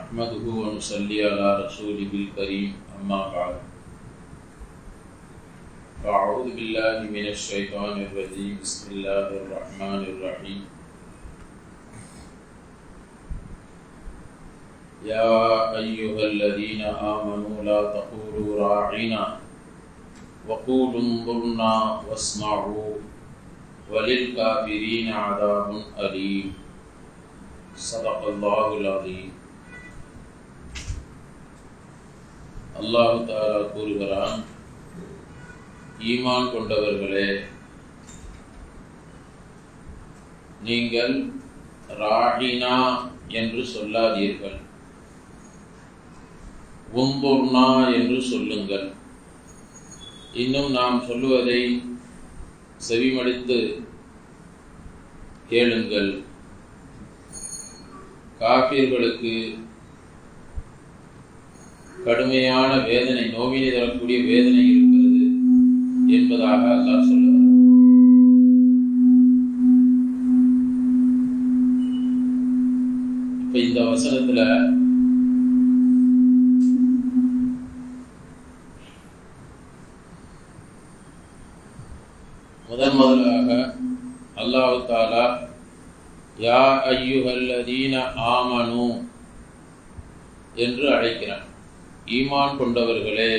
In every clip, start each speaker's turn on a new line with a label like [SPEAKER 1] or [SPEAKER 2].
[SPEAKER 1] نحمده ونصلي على رسوله الكريم أما بعد فأعوذ بالله من الشيطان الرجيم بسم الله الرحمن الرحيم يا أيها الذين آمنوا لا تقولوا راعنا وقولوا انظرنا واسمعوا وللكافرين عذاب أليم صدق الله العظيم. அல்லாஹ் தஆலா கூறுகிறான், ஈமான் கொண்டவர்களே, நீங்கள் ராஹினா என்று சொல்லாதீர்கள், உம்புர்னா என்று சொல்லுங்கள். இன்னும் நாம் சொல்லுவதை செவிமடுத்து கேளுங்கள். காஃபிர்களுக்கு கடுமையான வேதனை, நோவினை தரக்கூடிய வேதனை இருக்கிறது என்பதாக அல்லாஹ் சொல்லுகிறார். இப்ப இந்த வசனத்துல முதலாக அல்லாஹ் தஆலா யா அய்யுஹல்லதீன ஆமனு என்று அழைக்கிறான். ஈமான் கொண்டவர்களே.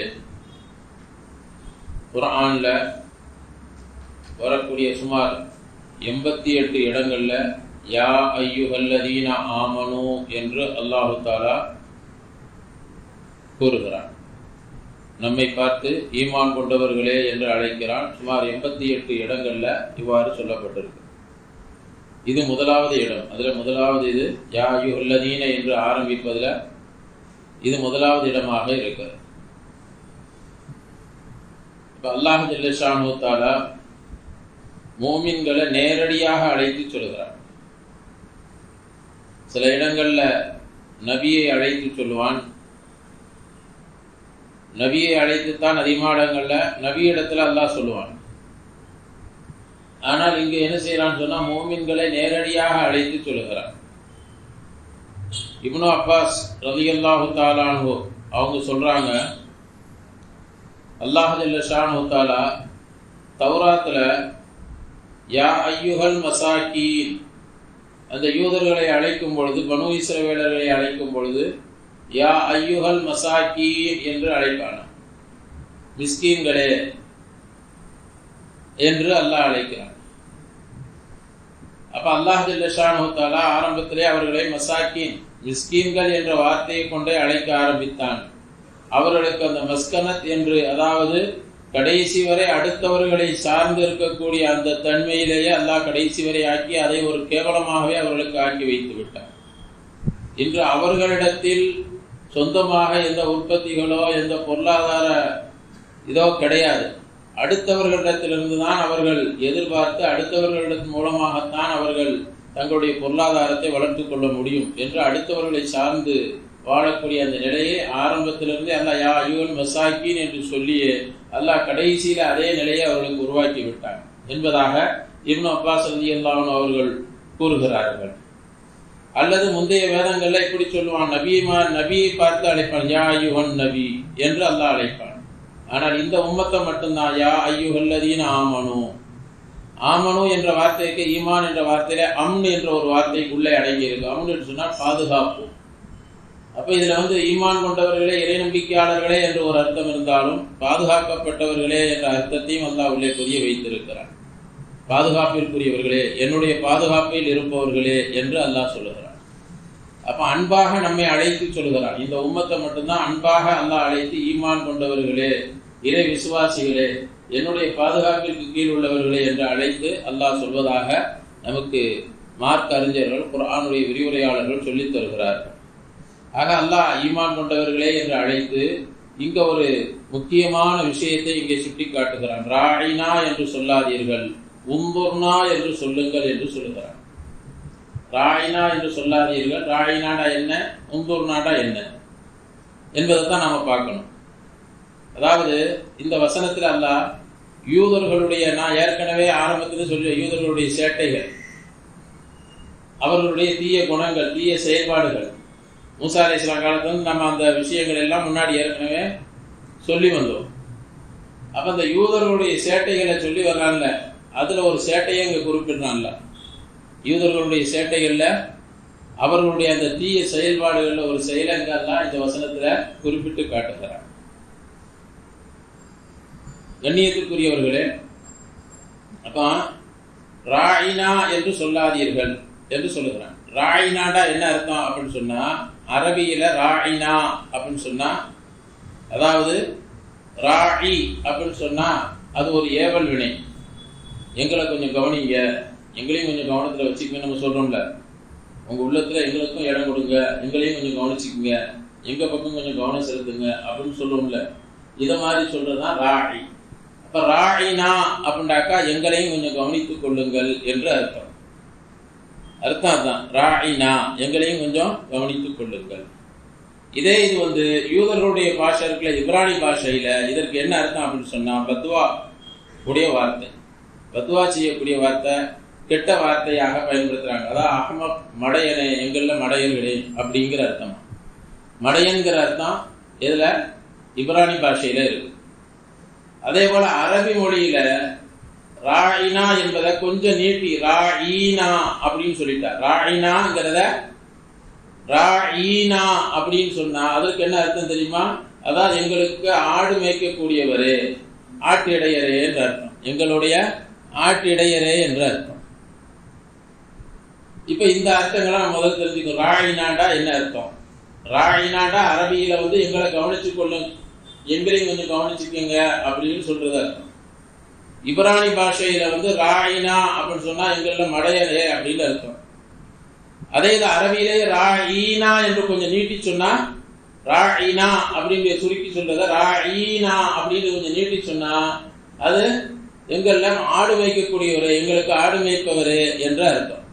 [SPEAKER 1] குர்ஆன்ல வரக்கூடிய சுமார் 88 இடங்கள்ல யா அய்யுஹல்லதீன ஆமனு என்று அல்லாஹ் தஆலா கூறுகிறான். நம்மை பார்த்து ஈமான் கொண்டவர்களே என்று அழைக்கிறான். சுமார் 88 இடங்கள்ல இவ்வாறு சொல்லப்பட்டிருக்கு. இது முதலாவது இடம். அதுல முதலாவது இது யா அய்யுஹல்லதீன என்று ஆரம்பிப்பதுல இது முதலாவது இடமாக இருக்கிறது. இப்ப அல்லாஹ் ஜல்ல ஷானஹு தஆலா மூமின்களை நேரடியாக அழைத்து சொல்கிறார். சில இடங்கள்ல நபியை அழைத்து சொல்லுவான். நபியை அழைத்துத்தான் அதிகமான இடங்கள்ல நபியிடத்துல அல்லாஹ் சொல்லுவான். ஆனால் இங்கு என்ன செய்யறான்னு சொன்னா மூமின்களை நேரடியாக அழைத்து சொல்லுகிறான். இப்னு அப்பாஸ் ரலியல்லாஹு தஆலா அன்ஹு அவங்க சொல்றாங்க, அல்லாஹ் ஜல்ல ஷானஹு தஆலா தௌராத்துல யா அய்யுஹல் மசாகீன், அந்த யூதர்களை அழைக்கும் பொழுது, பனு இஸ்ரவேலர்களை அழைக்கும் பொழுது யா அய்யுஹல் மசாகீன் என்று அழைப்பான. மிஸ்கீன்களே என்று அல்லாஹ் அழைக்கிறான். அப்ப அல்லாஹ் ஜல்ல ஷானஹு தஆலா ஆரம்பத்திலே அவர்களை மசாகீன், மிஸ்கீன்கள் என்ற வார்த்தையை கொண்டே அழைக்க ஆரம்பித்தான். அவர்களுக்கு அந்த மஸ்கனத் என்று, அதாவது கடைசி வரை அடுத்தவர்களை சார்ந்து இருக்கக்கூடிய அந்த தன்மையிலேயே அல்லாஹ் கடைசி வரை ஆக்கி அதை ஒரு கேவலமாகவே அவர்களுக்கு ஆக்கி வைத்து விட்டார். இன்று அவர்களிடத்தில் சொந்தமாக எந்த உற்பத்திகளோ எந்த பொருளாதார இதோ கிடையாது. அடுத்தவர்களிடத்திலிருந்து தான் அவர்கள் எதிர்பார்த்து, அடுத்தவர்களிடத்தின் மூலமாகத்தான் அவர்கள் தங்களுடைய பொருளாதாரத்தை வளர்த்துக் கொள்ள முடியும் என்று அடுத்தவர்களை சார்ந்து வாழக்கூடிய அந்த நிலையை ஆரம்பத்திலிருந்தே அல்லாஹ் யா அய்யுஹல் மசாகீன் என்று சொல்லியே அல்லாஹ் கடைசியில அதே நிலையை அவர்களுக்கு உருவாக்கி விட்டார் என்பதாக இப்னு அப்பாஸ் ரலியல்லாஹு அன்ஹு அவர்கள் கூறுகிறார்கள். அல்லது முந்தைய வேதங்கள்ல இப்படி சொல்லுவான், நபியை பார்த்து அழைப்பான், யா அய்யுஹன் நபி என்று அல்லாஹ் அழைப்பான். ஆனால் இந்த உம்மத்தை மட்டும்தான் யா அய்யுஹல்லதீன ஆமனு. ஆமனு என்ற வார்த்தைக்கு ஈமான் என்ற வார்த்தையில அம்ன் என்ற ஒரு வார்த்தை உள்ளே அடங்கி இருக்கு. அம்ன் என்று சொன்னால் பாதுகாப்பு. அப்ப இதுல ஈமான் கொண்டவர்களே, இறை நம்பிக்கையாளர்களே என்று ஒரு அர்த்தம் இருந்தாலும் பாதுகாக்கப்பட்டவர்களே என்ற அர்த்தத்தையும் அல்லாஹ் உள்ளே புரிய வைத்திருக்கிறார். பாதுகாப்பிற்குரியவர்களே, என்னுடைய பாதுகாப்பில் இருப்பவர்களே என்று அல்லாஹ் சொல்லுகிறார். அப்ப அன்பாக நம்மை அழைத்து சொல்லுகிறார். இந்த உம்மத்தை மட்டும்தான் அன்பாக அல்லாஹ் அழைத்து ஈமான் கொண்டவர்களே, இறை விசுவாசிகளே, என்னுடைய பாதுகாப்பிற்கு கீழ் உள்ளவர்களே என்று அழைத்து அல்லாஹ் சொல்வதாக நமக்கு மார்க் அறிஞர்கள், குர்ஆனுடைய விரிவுரையாளர்கள் சொல்லித் தருகிறார்கள். ஆக அல்லாஹ் ஈமான் கொண்டவர்களே என்று அழைத்து இங்க ஒரு முக்கியமான விஷயத்தை இங்கே சுட்டி காட்டுகிறான். ராயினா என்று சொல்லாதீர்கள், உம்புர்னா என்று சொல்லுங்கள் என்று சொல்லுகிறான். ராயினா என்று சொல்லாதீர்கள், ராயினாடா என்ன, உம்புர்னாடா என்ன என்பதைத்தான் நாம பார்க்கணும். அதாவது இந்த வசனத்தில் அல்லாஹ் யூதர்களுடைய, நான் ஏற்கனவே ஆரம்பத்தில் சொல்ல, யூதர்களுடைய சேட்டைகள், அவர்களுடைய தீய குணங்கள், தீய செயல்பாடுகள், மூசா அலைஹிஸ்ஸலாம் காலத்துல வந்து நம்ம அந்த விஷயங்கள் எல்லாம் முன்னாடி ஏற்கனவே சொல்லி வந்தோம். அப்ப அந்த யூதர்களுடைய சேட்டைகளை சொல்லி வர்றான்ல, அதுல ஒரு சேட்டையை இங்க குறிப்பிடுறான்ல. யூதர்களுடைய சேட்டைகள்ல அவர்களுடைய அந்த தீய செயல்பாடுகள்ல ஒரு செயலங்கள்லாம் இந்த வசனத்துல குறிப்பிட்டு காட்டுகிறார். கண்ணியத்துக்குரியவர்களே, அப்ப ராயினா என்று சொல்லாதீர்கள் என்று சொல்லுகிறான். ராயினாடா என்ன அர்த்தம் அப்படின்னு சொன்னா, அரபியில ராயினா அப்படின்னு சொன்னா, அதாவது ராயி அப்படின்னு சொன்னா அது ஒரு ஏவல் வினை. எங்களை கொஞ்சம் கவனிங்க, எங்களையும் கொஞ்சம் கவனத்துல வச்சுக்கங்க நம்ம சொல்றோம்ல. உங்க உள்ளத்துல எங்களுக்கும் இடம் கொடுங்க, எங்களையும் கொஞ்சம் கவனிச்சுக்குங்க, எங்க பக்கம் கொஞ்சம் கவனம் செலுத்துங்க அப்படின்னு சொல்லுவோம்ல. இதை மாதிரி சொல்றதுதான் ராயி. அப்ப ராயினா அப்படின்னாக்கா எங்களையும் கொஞ்சம் கவனித்துக் கொள்ளுங்கள் என்று அர்த்தம். அர்த்தம் அதுதான், ராயினா எங்களையும் கொஞ்சம் கவனித்துக் கொள்ளுங்கள். இதே இது வந்து யூதர்களுடைய பாஷை இருக்குல்ல, இப்ரானி பாஷையில இதற்கு என்ன அர்த்தம் அப்படின்னு சொன்னா, பத்வா உடைய வார்த்தை, பத்வா செய்யக்கூடிய வார்த்தை, கெட்ட வார்த்தையாக பயன்படுத்துறாங்க. அதான் அஹ்மத், மடையனே, எங்கள்ல மடையர்களே அப்படிங்கிற அர்த்தம். மடையன்கிற அர்த்தம் இதுல இப்ரானி பாஷையில இருக்கு. அதே போல அரபி மொழியில ராயினா என்பதை கொஞ்சம் நீட்டி ராயினா அப்படின்னு சொல்லிட்டார். ராயினாங்கிறத ராயினா அப்படின்னு சொன்னா அதற்கு என்ன அர்த்தம் தெரியுமா? அதான் எங்களுக்கு ஆடு மேய்க்கக்கூடியவரே, ஆட்டு இடையரே என்ற அர்த்தம். எங்களுடைய ஆட்டு இடையரே என்ற அர்த்தம். இப்ப இந்த அர்த்தங்களை முதல் தெரிஞ்சுக்கணும். ராயினாண்டா என்ன அர்த்தம்? ராயினாண்டா அரபியில வந்து எங்களை கவனிச்சு கொள்ளும், எங்களையும் கொஞ்சம் கவனிச்சுக்கோங்க அப்படின்னு சொல்றது அர்த்தம். இப்ரானி பாஷையில வந்து ராயினா அப்படின்னு சொன்னா எங்கள மடையரே அப்படின்னு அர்த்தம். அதே இது அரபியிலே ராயினா என்று கொஞ்சம் நீட்டி சொன்னா, ராயினா அப்படிங்கிற சுருக்கி சொல்றத ராயினா அப்படின்னு கொஞ்சம் நீட்டி சொன்னா அது எங்கள ஆடு மேய்க்கக்கூடியவரே, எங்களுக்கு ஆடு மேய்ப்பவரே என்ற அர்த்தம்.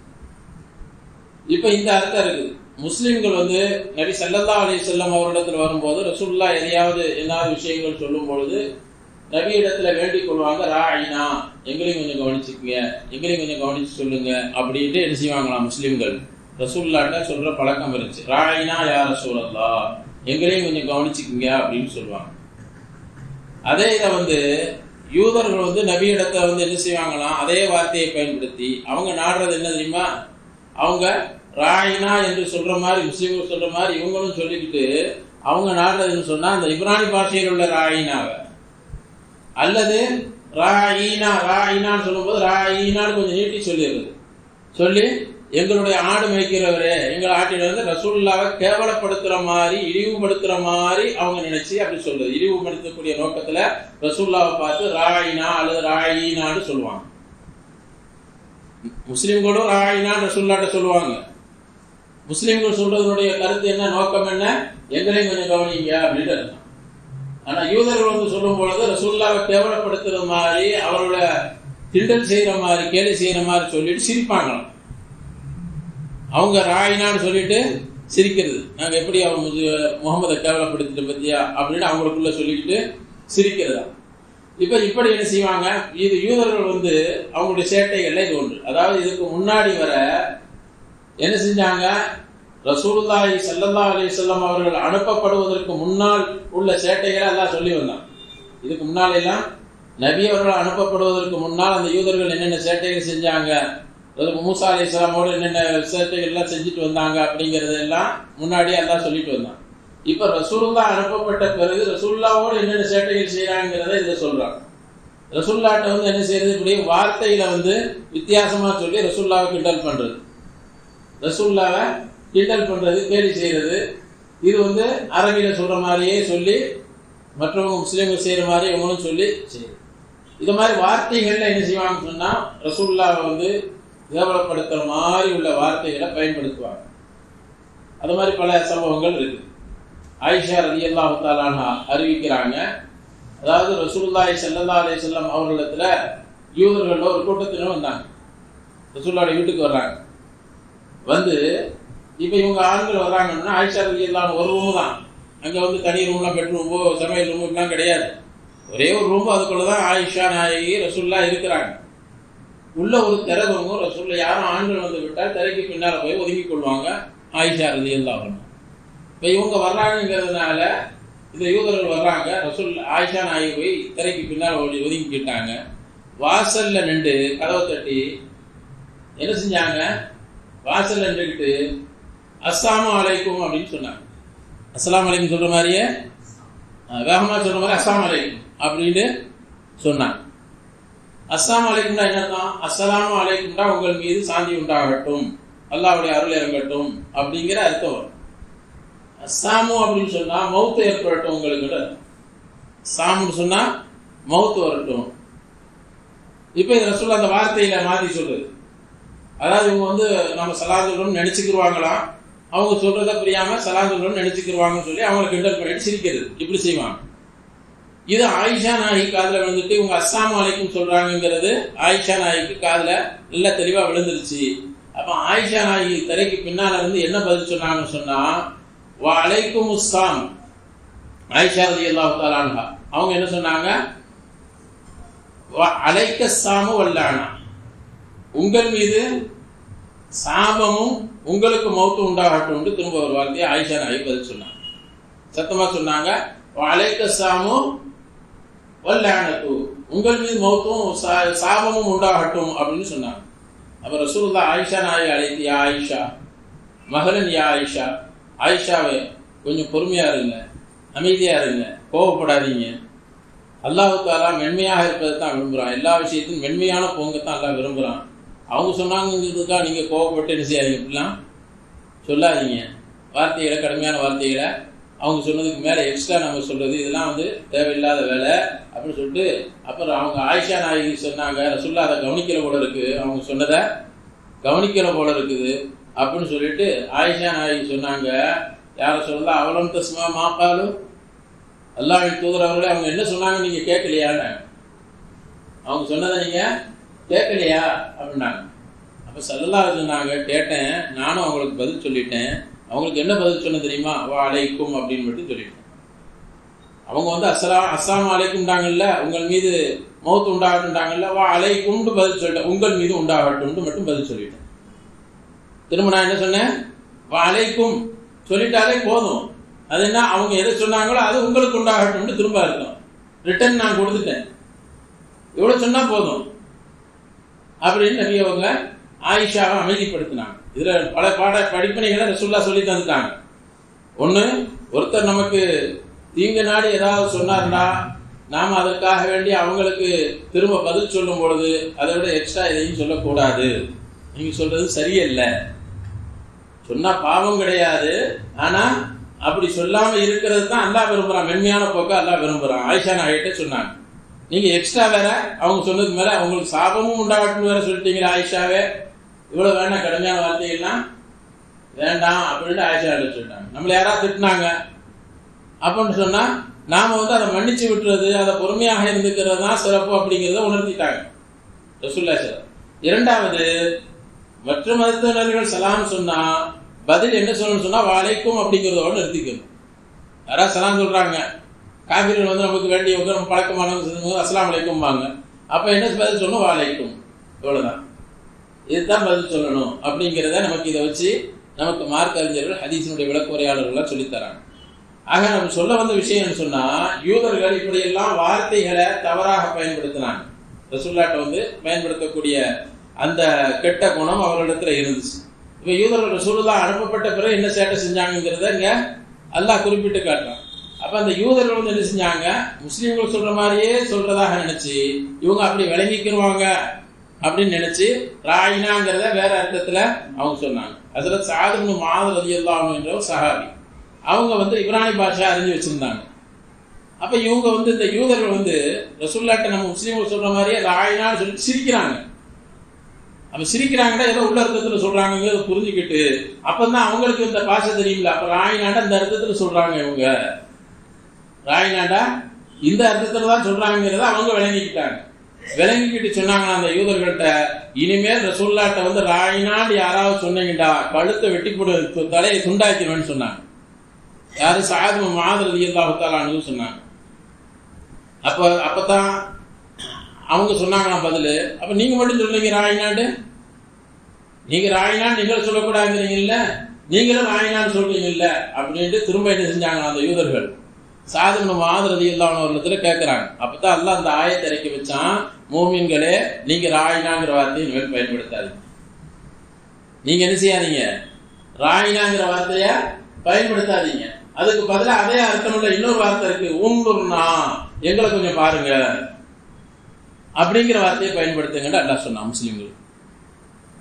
[SPEAKER 1] இப்ப இந்த அர்த்தம் இருக்குது. முஸ்லிம்கள் வந்து நபி ஸல்லல்லாஹு அலைஹி வஸல்லம் அவரிடத்துல வரும்போது ரசூலுல்லாஹ் எதையாவது ஏதாவது விஷயங்கள் சொல்லும் பொழுது நபி இடத்துல வேண்டிக் கொள்வாங்க, ராயினா எங்களையும் கொஞ்சம் கவனிச்சுக்குங்க, எங்களையும் கொஞ்சம் கவனிச்சு சொல்லுங்க அப்படின்ட்டு என்ன செய்வாங்களாம் முஸ்லிம்கள். ரசூலுல்லாஹ்ட்ட சொல்ற பழக்கம் இருந்துச்சு. ராயினா யா ரசூலல்லாஹ், எங்களையும் கொஞ்சம் கவனிச்சுக்குங்க அப்படின்னு சொல்லுவாங்க. அதே இதை வந்து யூதர்கள் வந்து நபி இடத்துல வந்து என்ன செய்வாங்களாம், அதே வார்த்தையை பயன்படுத்தி அவங்க நாடுறது என்ன தெரியுமா, அவங்க ராயினா என்று சொல்ற மாதிரி முஸ்லீம்கள் சொல்ற மாதிரி இவங்களும் சொல்லிக்கிட்டு அவங்க நாடுறதுன்னு சொன்னா அந்த இப்ரானி பாஷையில் உள்ள ராயினாவை, அல்லது ராயினா ராயினான்னு சொல்லும்போது ராயினான்னு கொஞ்சம் நீட்டி சொல்லிடுறது. சொல்லி எங்களுடைய ஆடு மேய்க்கிறவரே, எங்கள் ஆட்டில வந்து ரசூலுல்லாவை கேவலப்படுத்துற மாதிரி, இழிவுபடுத்துற மாதிரி அவங்க நினைச்சு அப்படி சொல்றது. இழிவுபடுத்தக்கூடிய நோக்கத்துல ரசூலுல்லாவை பார்த்து ராயினா அல்லது ராயினான்னு சொல்லுவாங்க. முஸ்லிம்களும் ராயினா ரசூலுல்லாஹ்ட்ட சொல்லுவாங்க. முஸ்லிம்கள் சொல்றதனுடைய கருத்து என்ன, நோக்கம் என்ன, எங்களையும் கொஞ்சம் கவனிங்க அப்படின்னு அர்த்தம். ஆனா யூதர்கள் வந்து சொல்லும் பொழுது ரசூலுல்லாவை கேவலப்படுத்துற மாதிரி, அவரோட திண்டல் செய்யற மாதிரி, கேலி செய்யற மாதிரி சொல்லிட்டு சிரிப்பாங்களாம். அவங்க ராயினான்னு சொல்லிட்டு சிரிக்கிறது, நாங்க எப்படி அவங்க முகமதை கேவலப்படுத்திட்டு பத்தியா அப்படின்னு அவங்களுக்குள்ள சொல்லிக்கிட்டு சிரிக்கிறதா. இப்ப இப்படி என்ன செய்வாங்க, இது யூதர்கள் வந்து அவங்களுடைய சேட்டைகள்ல இது ஒன்று. அதாவது இதுக்கு முன்னாடி வர என்ன செஞ்சாங்க, ரசூலுல்லாஹி ஸல்லல்லாஹு அலைஹி வஸல்லம் அவர்கள் அனுப்பப்படுவதற்கு முன்னால் உள்ள சேட்டைகளை எல்லாம் சொல்லி வந்தாங்க. இதுக்கு முன்னால் எல்லாம் நபி அவர்கள் அனுப்பப்படுவதற்கு முன்னால் அந்த யூதர்கள் என்னென்ன சேட்டைகள் செஞ்சாங்க, மூசா அலைஹிஸ்ஸலாமோடு என்னென்ன சேட்டைகள் எல்லாம் செஞ்சுட்டு வந்தாங்க அப்படிங்கறது எல்லாம் முன்னாடியே எல்லாம் சொல்லிட்டு வந்தாங்க. இப்ப ரசூலுல்லாஹ் அனுப்பப்பட்ட பிறகு ரசூலுல்லாவோடு என்னென்ன சேட்டைகள் செய்யறாங்கிறத இதை சொல்றாங்க. ரசூலுல்லாஹ்ட்ட வந்து என்ன செய்யறது, இப்படி வார்த்தையில வந்து வித்தியாசமா சொல்லி ரசூலுல்லாவை கிண்டல் பண்றது, ரசூலுல்லாவை கிண்டல் பண்றது, கேலி செய்யறது. இது வந்து அரபியில சொல்ற மாதிரியே சொல்லி மற்றவங்க முஸ்லீம்கள் செய்யற மாதிரி இவங்களும் சொல்லி செய்யுது. இது மாதிரி வார்த்தைகள்ல என்ன செய்வாங்கன்னு சொன்னா ரசூலுல்லாவை வந்து கேவலப்படுத்துற மாதிரி உள்ள வார்த்தைகளை பயன்படுத்துவாங்க. அது மாதிரி பல சம்பவங்கள் இருக்கு. ஆயிஷா ரலியல்லாஹு தஆலா அன்ஹா அறிவிக்கிறாங்க, அதாவது ரசூலுல்லாஹி ஸல்லல்லாஹு அலைஹி வஸல்லம் அவர்களிடத்துல யூதர்கள் ஒரு கூட்டத்தினர் வந்தாங்க. ரசூலுல்லாஹ்வுடைய வீட்டுக்கு வர்றாங்க. வந்து இப்ப இவங்க ஆண்கள் வர்றாங்கன்னா ஆயிஷா ரலியல்லாஹு ஒரு ரூம் தான், அங்க வந்து தனி ரூம்லாம், பெட்ரூமோ சமையல் ரூம் எல்லாம் கிடையாது. ஒரே ஒரு ரூம், அதுக்குள்ளதான் ஆயிஷா நாயகி ரசூலுல்லாஹ் இருக்கிறாங்க. உள்ள ஒரு திரை தொங்கும். ரசூலுல்லாஹ் யாரும் ஆண்கள் வந்து விட்டால் திரைக்கு பின்னால போய் ஒதுங்கி கொள்வாங்க ஆயிஷா ரலியல்லாஹு அன்ஹா. இப்போ இவங்க வர்றாங்கிறதுனால இந்த யூதர்கள் வர்றாங்க. ரசூல் ஆயிஷா நாயகி போய் திரைக்கு பின்னால் ஒதுங்கிக்கிட்டாங்க. வாசல்ல நின்று கதவை தட்டி என்ன செஞ்சாங்க? வாசல்ல நின்றுக்கிட்டு அஸ்ஸலாமு அலைக்கும் அப்படின்னு சொன்னாங்க. அஸ்ஸலாமு அலைக்கும் சொல்ற மாதிரியே வேகமாக சொல்ற மாதிரி அஸ்ஸலாமு அலைக்கும் அப்படின்னு சொன்னாங்க. அஸ்ஸலாமு அலைக்கும்னா என்னதான்? அஸ்ஸலாமு அலைக்கும்னா உங்கள் மீது சாந்தி உண்டாகட்டும், அல்லாஹ்வுடைய அருள் இறங்கட்டும் அப்படிங்கிற அர்த்தம் வரும். சாமு அப்படின்னு சொன்னா மௌத்து ஏற்படட்டும் உங்களுக்கு. சாமுன்னு சொன்னா மௌத்து வரட்டும். இப்ப இந்த ரசூல் அந்த வார்த்தையில மாத்தி சொல்றது. அதாவது இவங்க வந்து நம்ம சலாம் சொல்றோம்னு நினைச்சுக்கிடுவாங்களாம். அவங்க சொல்றத புரியாம சலாம் சொல்றோம்னு நினைச்சுக்கிடுவாங்கன்னு சொல்லி அவங்க கிண்டல் பண்ணிட்டு சிரிக்கிறது. இப்படி செய்வாங்க. இது ஆயிஷா நாயகி காதுல விழுந்துட்டு இவங்க அஸ்ஸலாமு அலைக்கும் சொல்றாங்கிறது ஆயிஷா நாயகிக்கு காதுல நல்லா தெளிவா விழுந்துருச்சு. அப்ப ஆயிஷா நாயகி திரைக்கு பின்னால இருந்து என்ன பதில் சொன்னாங்கன்னு சொன்னா வலைக்கும் அஸ்ஸலாம். ஆயிஷா ரலியல்லாஹு தஆலா அன்ஹா அவங்க என்ன சொன்னாங்க? அலைக்க ஸாமு வல்லானா, உங்கள் மீது சாபமும் உங்களுக்கு மௌத்து உண்டாகட்டும் திரும்ப ஒரு வார்த்தையை ஆயிஷா நாயகி பதில் சொன்னாங்க. சத்தமா சொன்னாங்க அலைக்க ஸாமு வல்லானத்து, உங்கள் மீது மௌத்தும் சாபமும் உண்டாகட்டும் அப்படின்னு சொன்னாங்க. அப்ப ரசூலுல்லாஹ் ஆயிஷா நாயகி அழைத்து யா ஆயிஷா மகளன் யா ஆயிஷா, ஆயிஷாவே கொஞ்சம் பொறுமையா இருங்க, அமைதியா இருங்க, கோவப்படாதீங்க. அல்லாஹ் தஆலா மென்மையாக இருப்பதை தான் விரும்புகிறான். எல்லா விஷயத்தையும் மென்மையான போங்கத்தான் அல்லாஹ் விரும்புகிறான். அவங்க சொன்னாங்கிறதுக்காக நீங்க கோவப்பட்டு என்ன செய்யாதீங்க, இப்படிலாம் சொல்லாதீங்க. வார்த்தைகளை கடுமையான வார்த்தைகளை அவங்க சொன்னதுக்கு மேலே எக்ஸ்ட்ரா நம்ம சொல்றது இதெல்லாம் வந்து தேவையில்லாத வேலை அப்படின்னு சொல்லிட்டு அப்புறம் அவங்க ஆயிஷா நாயகி சொன்னாங்க ரசூலுல்லாஹ் அதை கவனிக்கிற போல இருக்கு, அவங்க சொன்னதை கவனிக்கிற போல இருக்குது அப்படின்னு சொல்லிட்டு ஆயிஷா நாயகி சொன்னாங்க யார சொல்லலாம் அவலம் தஸ்மா மாப்பாலும் அல்லாஹ்வின் தூதர் அவர்களே அவங்க என்ன சொன்னாங்க நீங்க கேட்கலையான்னு. அவங்க சொன்னதை நீங்க கேட்கலையா அப்படின்னாங்க. அப்ப ஸல்லல்லாஹு அலைஹி சொன்னாங்க கேட்டேன், நானும் அவங்களுக்கு பதில் சொல்லிட்டேன். அவங்களுக்கு என்ன பதில் சொன்ன தெரியுமா? வா அலைக்கும் அப்படின்னு மட்டும் சொல்லிட்டேன். அவங்க வந்து அஸ்ஸலாமு அலைக்கும்டாங்கல்ல, உங்கள் மீது மௌத்து உண்டாகட்டும்டாங்கல்ல, வா அலைக்கும்னு பதில் சொல்லிட்டேன், உங்கள் மீது உண்டாகட்டும்னு மட்டும் பதில் சொல்லிட்டேன். திரும்ப நான் என்ன சொன்னேன்? வா அலைக்கும் சொல்லிட்டாலே போதும். அது என்ன அவங்க எதை சொன்னாங்களோ அது உங்களுக்கு உண்டாகட்டும்னு திரும்ப இருக்கும். ரிட்டர்ன் நான் கொடுத்துட்டேன், இவ்வளவு சொன்னா போதும் அப்படின்னு நபி அவங்க ஆயிஷாவை அமைதிப்படுத்தினாங்க. இதுல பல படிப்பினைகளை ரசூலுல்லாஹ் சொல்லி தந்துட்டாங்க. ஒண்ணு, ஒருத்தர் நமக்கு தீங்கு நாடி ஏதாவது சொன்னார்னா நாம அதற்காக வேண்டி அவங்களுக்கு திரும்ப பதில் சொல்லும் பொழுது அதை விட எக்ஸ்ட்ரா எதையும் சொல்லக்கூடாது. நீங்க சொல்றது சரியில்லை, சொன்னா பாவம் கிடையாது, ஆனா அப்படி சொல்லாம இருக்கிறது தான் அல்லாஹ் விரும்புறான். மென்மையான போக்க அல்லாஹ் விரும்புறான். ஆயிஷா நாயிட்ட சொன்னாங்க நீங்க எக்ஸ்ட்ரா வேற அவங்க சொன்னதுக்கு மேல அவங்களுக்கு சாபமும் உண்டாகட்டும் வேற சொல்லிட்டீங்களா ஆயிஷாவே, இவ்வளவு வேணா கடுமையான வார்த்தைகள்லாம் வேண்டாம் அப்படின்னு ஆயிஷா சொல்லிட்டாங்க. நம்மள யாராவது திட்டினாங்க அப்படின்னு சொன்னா நாம வந்து அதை மன்னிச்சு விட்டுறது, அதை பொறுமையாக இருந்துக்கிறது தான் சிறப்பு அப்படிங்கிறத உணர்த்திட்டாங்க ரசூலுல்லாஹி ஸல்லல்லாஹு அலைஹி வஸல்லம். இரண்டாவது, மற்ற மதத்தினர்கள் சலாம் சொன்னா பதில் என்ன சொல்லணும்னு சொன்னா வலைக்கும் அப்படிங்கிறதோட நிறுத்திக்கணும். யாராவது சலாம் சொல்றாங்க, காபிர்கள் வந்து நமக்கு வேண்டியவங்க நம்ம பழக்கமானவங்க அஸ்ஸலாமு அலைக்கும்பாங்க, அப்ப என்ன பதில் சொல்லணும்? வலைக்கும், இவ்வளவுதான், இதுதான் பதில் சொல்லணும் அப்படிங்கிறத நமக்கு இதை வச்சு நமக்கு மார்க்க அறிஞர்கள் ஹதீஸினுடைய விளக்குரையாளர்கள்லாம் சொல்லித்தராங்க. ஆக நம்ம சொல்ல வந்த விஷயம் சொன்னா யூதர்கள் இப்படியெல்லாம் வார்த்தைகளை தவறாக பயன்படுத்தினாங்க. ரசூலுல்லாஹ் வந்து பயன்படுத்தக்கூடிய அந்த கெட்ட குணம் அவர்களிடத்துல இருந்துச்சு. இப்ப யூதர்கள் ரசூலுல்லாஹ் அனுப்பப்பட்ட பிறகு என்ன சேட்டை செஞ்சாங்கிறத இங்க அல்லாஹ் குறிப்பிட்டு காட்டுறான். அப்ப அந்த யூதர்கள் வந்து என்ன செஞ்சாங்க? முஸ்லீம்கள் சொல்ற மாதிரியே சொல்றதாக நினைச்சு இவங்க அப்படி விளங்கிக்கிடுவாங்க அப்படின்னு நினைச்சு ராயினாங்கிறத வேற அர்த்தத்துல அவங்க சொன்னாங்க. ஹஜ்ரத் ஸஅத் இப்னு முஆத் ரலியல்லாஹு அன்ஹு என்ற ஒரு சஹாபி, அவங்க வந்து இப்ரானி பாஷா அறிஞ்சு வச்சிருந்தாங்க. அப்ப இவங்க வந்து இந்த யூதர்கள் வந்து ரசூலுல்லாஹ் நம்ம முஸ்லீம்கள் சொல்ற மாதிரியே ராயினான்னு சொல்லி சிரிக்கிறாங்க. அப்ப சிரிக்கிறாங்கன்னா ஏதோ உள்ள அர்த்தத்துல சொல்றாங்கிறத புரிஞ்சுக்கிட்டு அப்பதான் அவங்களுக்கு இந்த பாஷை தெரியுமில்ல, அப்ப ராயினாண்டா இந்த அர்த்தத்துல சொல்றாங்க, இவங்க ராயினாண்டா இந்த அர்த்தத்துல தான் சொல்றாங்கிறத அவங்க விளங்கிக்கிட்டாங்க. விளங்கிக்கிட்டு சொன்னாங்க அந்த யூதர்கள்ட்ட, இனிமேல் ரசூலுல்லாஹ் வந்து ராயினான்னு யாராவது சொன்னீங்கடா கழுத்தை வெட்டி போடு, தலையை துண்டாக்கிடுவேன்னு சொன்னாங்க. யாரு? ஸஅத் இப்னு முஆத் ரலியல்லாஹு தஆலா அன்ஹு சொன்னாங்க. அப்பதான் அவங்க சொன்னாங்க பதில், அப்ப நீங்க மட்டும் சொல்றீங்க ராயினாண்டு, நீங்க ராயினான்னு நீங்கள் சொல்லக்கூடாதுங்கிறீங்கல்ல, நீங்களும் ராயினான்னு சொல்றீங்க இல்ல அப்படின்ட்டு திரும்ப என்ன செஞ்சாங்க அந்த யூதர்கள் சாது இப்னு முஆத் ரலியல்லாஹு அன்ஹு அவர்களிடத்துல கேட்கிறாங்க. அப்பதான் அல்லாஹ் அந்த ஆயத்தை இறக்கி வச்சான், மூமின்களே நீங்க ராயினாங்கிற வார்த்தையை இனிமேல் பயன்படுத்தாதீங்க. நீங்க என்ன செய்யாதீங்க, ராயினாங்கிற வார்த்தைய பயன்படுத்தாதீங்க. அதுக்கு பதிலாக அதே அர்த்தம் உள்ள இன்னொரு வார்த்தை இருக்கு, உங்குர்னா எங்களை கொஞ்சம் பாருங்க அப்படிங்கிற வார்த்தையை பயன்படுத்துங்கன்னு அல்லாஹ் சொன்னான் முஸ்லிம்களுக்கு.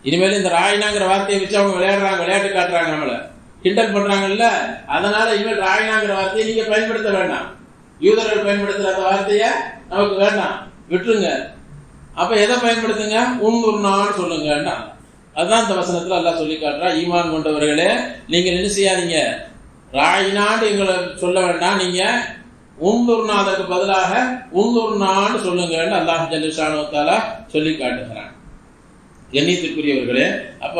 [SPEAKER 1] இனிமேல் இந்த ராயினாங்கிற வார்த்தையை வச்சு அவங்க விளையாடுறாங்க, விளையாட்டு காட்டுறாங்க, நம்மள கிண்டல் பண்றாங்கல்ல, அதனால இனிமேல் ராயினாங்கிற வார்த்தையை நீங்க பயன்படுத்த வேண்டாம். யூதர்கள் பயன்படுத்துற அந்த வார்த்தைய நமக்கு வேண்டாம், விட்டுருங்க. அப்ப எதை பயன்படுத்துங்க, உங்குர்னான்னு சொல்லுங்க. அதுதான் இந்த வசனத்துல அல்லாஹ் சொல்லி காட்டுறா, ஈமான் கொண்டவர்களே நீங்க என்ன செய்யாதீங்க, ராயினான்னு எங்களை சொல்ல வேண்டாம், நீங்க உங்குர்னா அதற்கு பதிலாக உங்குர்னான்னு சொல்லுங்கன்னு அல்லாஹ் ஜல்ல ஷானஹு வ தஆலா சொல்லி காட்டுகிறான். கண்ணியத்திற்குரியவர்களே, அப்ப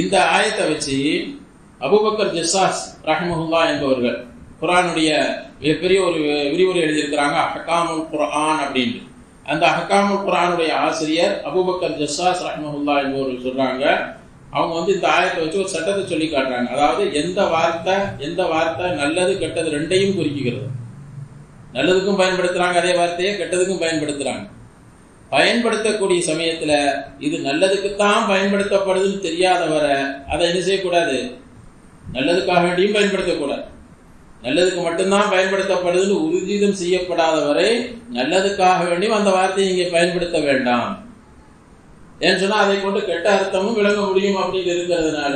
[SPEAKER 1] இந்த ஆயத்தை வச்சு அபூபக்கர் ஜஸ்ஸாஸ் ரஹ்மஹுல்லாஹ் என்பவர்கள் குர்ஆனுடைய மிகப்பெரிய ஒரு விரிவுரை எழுதியிருக்கிறாங்க, அஹ்காமுல் குர்ஆன் அப்படின்னு. அந்த அஹ்காமுல் குர்ஆனுடைய ஆசிரியர் அபூபக்கர் ஜஸ்ஸாஸ் ரஹ்மஹுல்லாஹ் என்பவர்கள் சொல்றாங்க, அவங்க இந்த ஆயத்தை வச்சு ஒரு சட்டத்தை சொல்லி காட்டுறாங்க. அதாவது எந்த வார்த்தை நல்லது கெட்டது ரெண்டையும் குறிக்கிறது. நல்லதுக்கும் பயன்படுத்துறாங்க அதே வார்த்தையை, கெட்டதுக்கும் பயன்படுத்துறாங்க. பயன்படுத்தக்கூடிய சமயத்துல இது நல்லதுக்குத்தான் பயன்படுத்தப்படுதுன்னு தெரியாத வரை அதை என்ன செய்யக்கூடாது, நல்லதுக்காக வேண்டியும் பயன்படுத்தக்கூடாது. நல்லதுக்கு மட்டும்தான் பயன்படுத்தப்படுதுன்னு உறுதிதம் செய்யப்படாத வரை நல்லதுக்காக வேண்டியும் அந்த வார்த்தையை இங்கே பயன்படுத்த வேண்டாம். ஏன்னு சொன்னா அதை கொண்டு கெட்ட அர்த்தமும் விளங்க முடியும் அப்படின்னு இருக்கிறதுனால